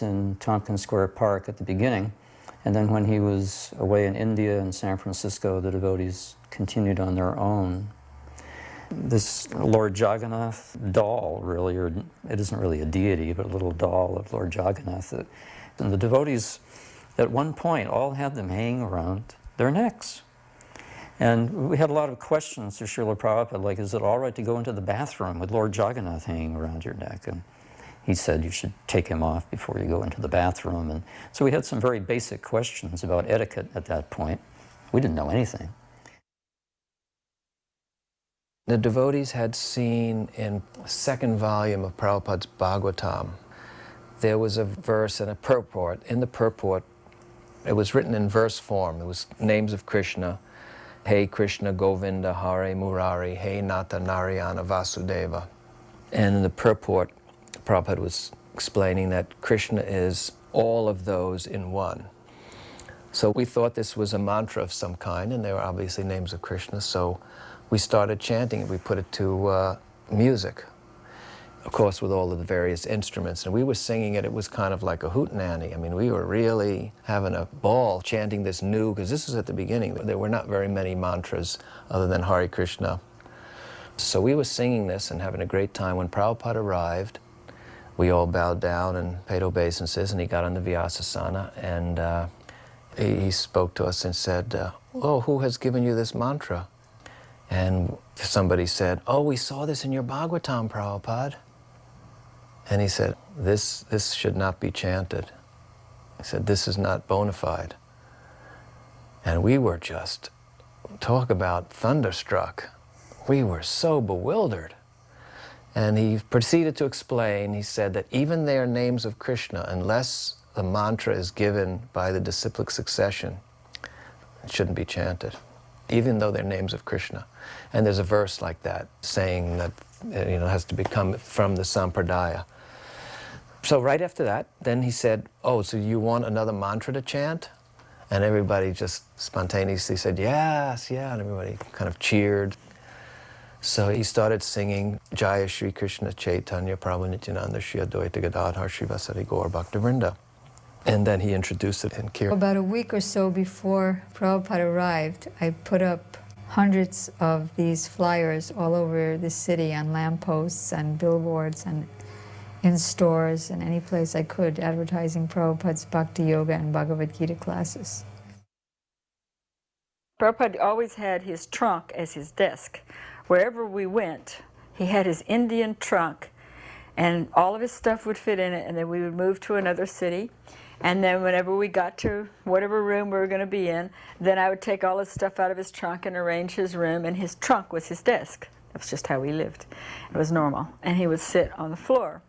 in Tompkins Square Park at the beginning. And then when he was away in India and San Francisco, the devotees continued on their own. This Lord Jagannath doll, really, or it isn't really a deity, but a little doll of Lord Jagannath. And the devotees, at one point, all had them hanging around their necks. And we had a lot of questions to Srila Prabhupada, like, is it all right to go into the bathroom with Lord Jagannath hanging around your neck? And he said you should take him off before you go into the bathroom. And so we had some very basic questions about etiquette at that point. We didn't know anything. The devotees had seen in the second volume of Prabhupada's Bhagavatam, there was a verse and a purport. In the purport, it was written in verse form. It was names of Krishna. Hey Krishna Govinda Hare Murari, Hey Nata Narayana Vasudeva. And in the purport, Prabhupada was explaining that Krishna is all of those in one. So we thought this was a mantra of some kind, and they were obviously names of Krishna, so we started chanting it. We put it to music, of course, with all of the various instruments. And we were singing it. It was kind of like a hootenanny. I mean, we were really having a ball chanting this new, because this was at the beginning. There were not very many mantras other than Hare Krishna. So we were singing this and having a great time. When Prabhupada arrived, we all bowed down and paid obeisances, and he got on the Vyasasana, and he spoke to us and said, oh, who has given you this mantra? And somebody said, oh, we saw this in your Bhagavatam, Prabhupada. And he said, this should not be chanted. He said, this is not bona fide. And we were just, talk about thunderstruck. We were so bewildered. And he proceeded to explain, he said that even they are names of Krishna, unless the mantra is given by the disciplic succession, it shouldn't be chanted, even though they're names of Krishna. And there's a verse like that saying that it has to become from the sampradaya. So right after that, then he said, oh, so you want another mantra to chant? And everybody just spontaneously said, yes, yeah, and everybody kind of cheered. So he started singing Jaya Shri Krishna Chaitanya Prabhu Nityananda Shri Advaita Gadadhar Shri Vasari Gaur Bhaktivinoda. And then he introduced it in Kirtan. About a week or so before Prabhupada arrived, I put up hundreds of these flyers all over the city on lampposts and billboards and in stores and any place I could, advertising Prabhupada's Bhakti Yoga and Bhagavad-gītā classes. Prabhupada always had his trunk as his desk. Wherever we went, he had his Indian trunk, and all of his stuff would fit in it, and then we would move to another city. And then whenever we got to whatever room we were going to be in, then I would take all his stuff out of his trunk and arrange his room, and his trunk was his desk. That's just how we lived. It was normal. And he would sit on the floor.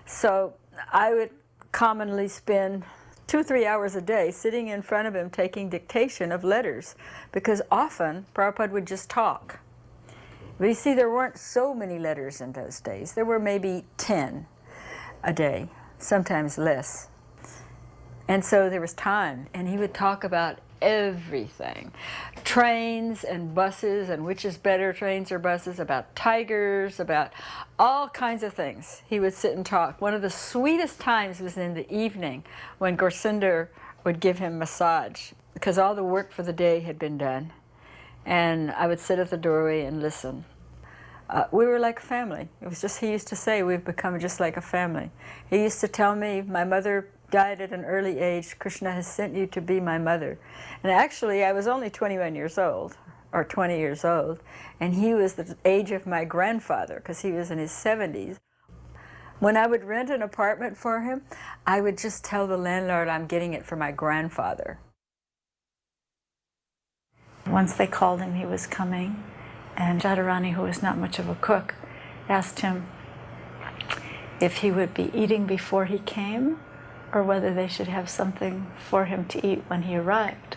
So I would commonly spend 2 or 3 hours a day sitting in front of him taking dictation of letters, because often Prabhupada would just talk. But you see, there weren't so many letters in those days. There were maybe 10 a day, sometimes less. And so there was time, and he would talk about everything. Trains and buses, and which is better, trains or buses, about tigers, about all kinds of things. He would sit and talk. One of the sweetest times was in the evening when Gorsinder would give him massage, because all the work for the day had been done. And I would sit at the doorway and listen. We were like a family. It was just, he used to say, we've become just like a family. He used to tell me, my mother died at an early age. Krishna has sent you to be my mother. And actually, I was only 21 years old, or 20 years old, and he was the age of my grandfather, because he was in his 70s. When I would rent an apartment for him, I would just tell the landlord I'm getting it for my grandfather. Once they called him he was coming, and Jadharani, who was not much of a cook, asked him if he would be eating before he came, or whether they should have something for him to eat when he arrived.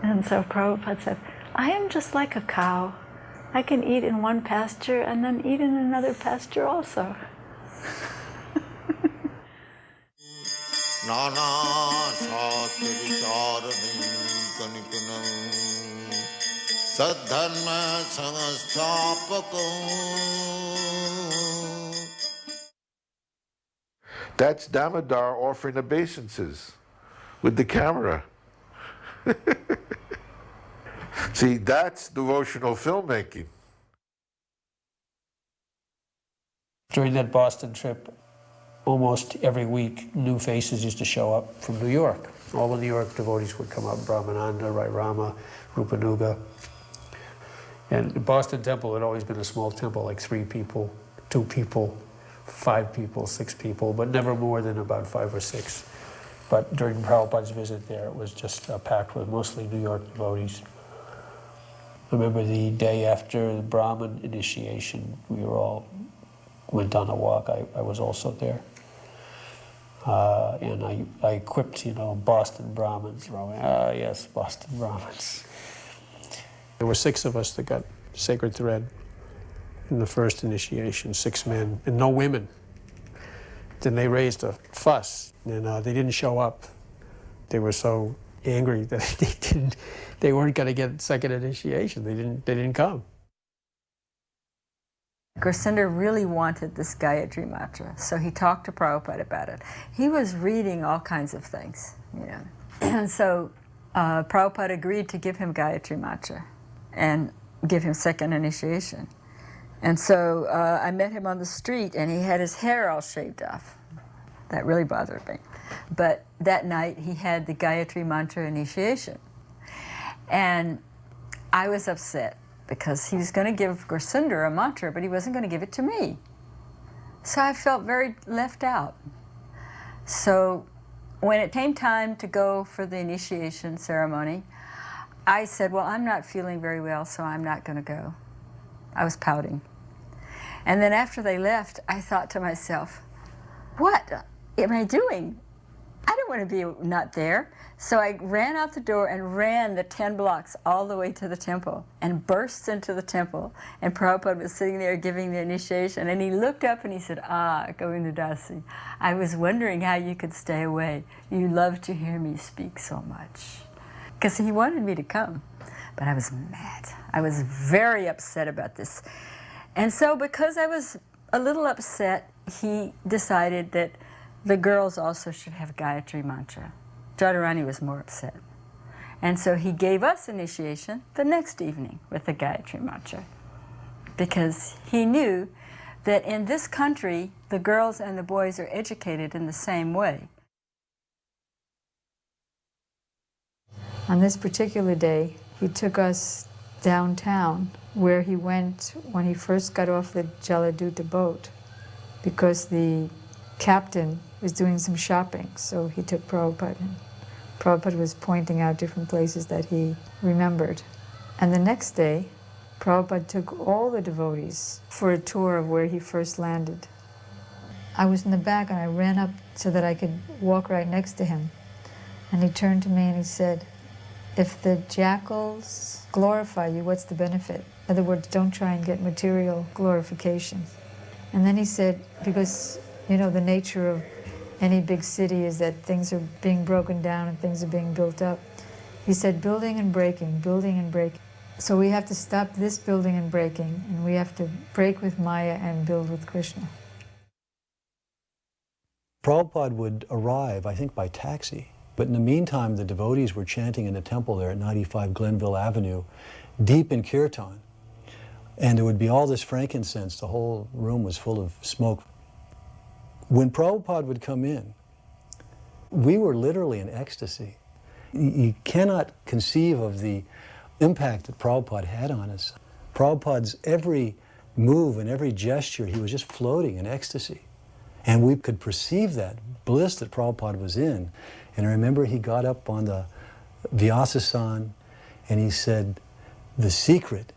And so Prabhupada said, I am just like a cow. I can eat in one pasture and then eat in another pasture also. Nana Shastra Vicharani Kanipanam Sadharma Sanghastapakam That's Damodar offering obeisances with the camera. See, that's devotional filmmaking. During that Boston trip, almost every week, new faces used to show up from New York. All the New York devotees would come up, Brahmananda, Rai Rama, Rupanuga. And the Boston temple had always been a small temple, like 3 people, 2 people, 5 people, 6 people, but never more than about 5 or 6. But during Prabhupada's visit there, it was just packed with mostly New York devotees. I remember the day after the Brahmin initiation, we were all went on a walk. I was also there. And I quipped, Boston Brahmins. Yes, Boston Brahmins. There were 6 of us that got sacred thread in the first initiation, 6 men, and no women. Then they raised a fuss, and they didn't show up. They were so angry that they weren't going to get second initiation. They didn't come. Gursinder really wanted this Gayatri mantra, so he talked to Prabhupada about it. He was reading all kinds of things, And so Prabhupada agreed to give him Gayatri mantra and give him second initiation. And so I met him on the street, and he had his hair all shaved off. That really bothered me. But that night, he had the Gayatri mantra initiation. And I was upset, because he was going to give Gursinder a mantra, but he wasn't going to give it to me. So I felt very left out. So when it came time to go for the initiation ceremony, I said, well, I'm not feeling very well, so I'm not going to go. I was pouting. And then after they left, I thought to myself, what am I doing? I don't want to be not there. So I ran out the door and ran the 10 blocks all the way to the temple and burst into the temple. And Prabhupada was sitting there giving the initiation, and he looked up and he said, Govinda Dasi, I was wondering how you could stay away. You love to hear me speak so much. Because he wanted me to come. But I was mad. I was very upset about this. And so because I was a little upset, he decided that the girls also should have Gayatri mantra. Radharani was more upset. And so he gave us initiation the next evening with the Gayatri mantra, because he knew that in this country, the girls and the boys are educated in the same way. On this particular day, he took us downtown, where he went when he first got off the Jaladuta boat, because the captain was doing some shopping, so he took Prabhupada in. Prabhupada was pointing out different places that he remembered. And the next day, Prabhupada took all the devotees for a tour of where he first landed. I was in the back, and I ran up so that I could walk right next to him. And he turned to me and he said, if the jackals glorify you, what's the benefit? In other words, don't try and get material glorification. And then he said, because the nature of any big city is that things are being broken down and things are being built up. He said, building and breaking, building and breaking. So we have to stop this building and breaking, and we have to break with Maya and build with Krishna. Prabhupada would arrive, I think, by taxi. But in the meantime, the devotees were chanting in the temple there at 95 Glenville Avenue, deep in kirtan. And there would be all this frankincense. The whole room was full of smoke. When Prabhupada would come in, we were literally in ecstasy. You cannot conceive of the impact that Prabhupada had on us. Prabhupada's every move and every gesture, he was just floating in ecstasy. And we could perceive that bliss that Prabhupada was in. And I remember he got up on the Vyasa-san and he said, the secret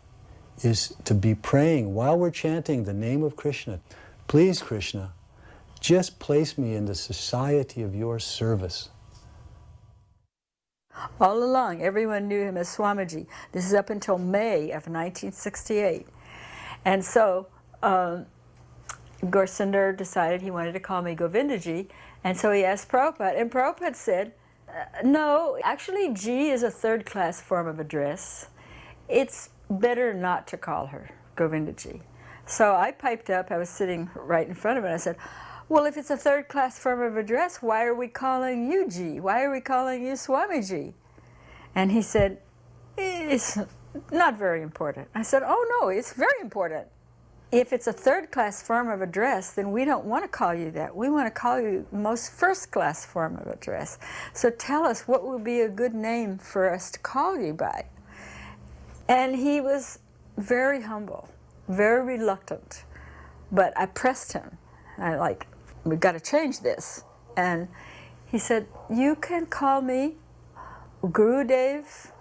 is to be praying while we're chanting the name of Krishna. Please, Krishna, just place me in the society of your service. All along, everyone knew him as Swamiji. This is up until May of 1968. And so Gursinder decided he wanted to call me Govindaji, and so he asked Prabhupada, and Prabhupada said, no, actually Ji is a third-class form of address. It's better not to call her Govindaji. So I piped up, I was sitting right in front of him, and I said, well, if it's a third-class form of address, why are we calling you Ji? Why are we calling you Swamiji? And he said, it's not very important. I said, oh no, it's very important. If it's a third-class form of address, then we don't want to call you that. We want to call you most first-class form of address. So tell us what would be a good name for us to call you by. And he was very humble, very reluctant. But I pressed him. We've got to change this. And he said, you can call me Gurudev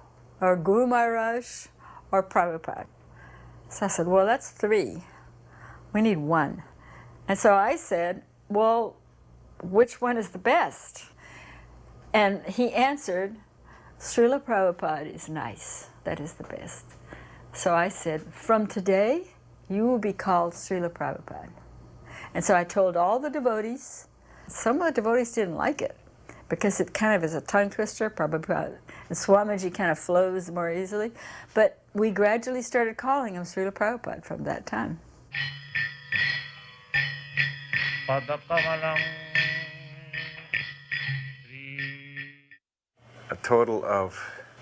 or Guru Maharaj or Prabhupada. So I said, well, that's 3. We need 1. And so I said, well, which one is the best? And he answered, Srila Prabhupada is nice. That is the best. So I said, from today, you will be called Srila Prabhupada. And so I told all the devotees. Some of the devotees didn't like it because it kind of is a tongue twister, Prabhupada. And Swamiji kind of flows more easily. But we gradually started calling him Srila Prabhupada from that time. A total of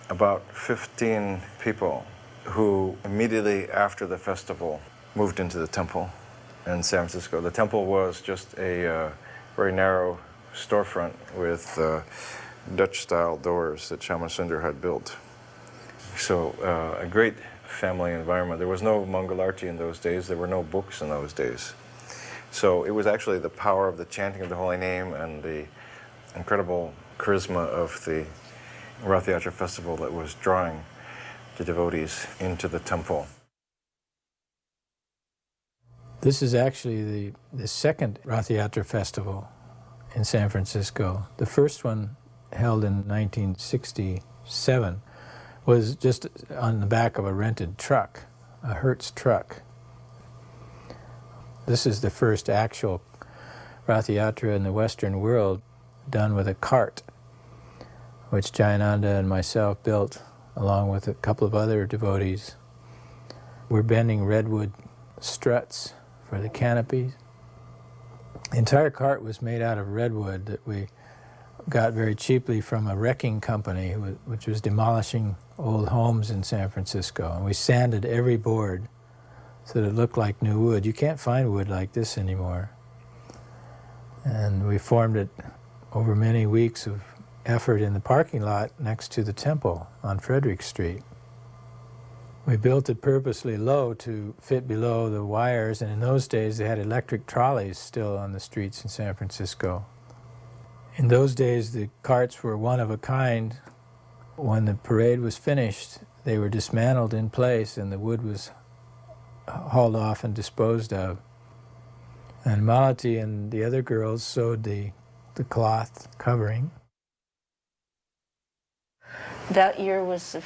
about 15 people who immediately after the festival moved into the temple in San Francisco. The temple was just a very narrow storefront with Dutch-style doors that Shamasundar had built. So a great family environment. There was no Mangalarti in those days. There were no books in those days. So it was actually the power of the chanting of the holy name and the incredible charisma of the Ratha-yatra festival that was drawing the devotees into the temple. This is actually the second Ratha-yatra festival in San Francisco. The first one, held in 1967, was just on the back of a rented truck, a Hertz truck. This is the first actual Ratha-yatra in the Western world done with a cart, which Jayananda and myself built along with a couple of other devotees. We're bending redwood struts for the canopies. The entire cart was made out of redwood that we got very cheaply from a wrecking company which was demolishing old homes in San Francisco. And we sanded every board so that it looked like new wood. You can't find wood like this anymore. And we formed it over many weeks of effort in the parking lot next to the temple on Frederick Street. We built it purposely low to fit below the wires, and in those days they had electric trolleys still on the streets in San Francisco. In those days the carts were one of a kind. When the parade was finished, they were dismantled in place and the wood was hauled off and disposed of. And Malati and the other girls sewed the cloth covering. That year was the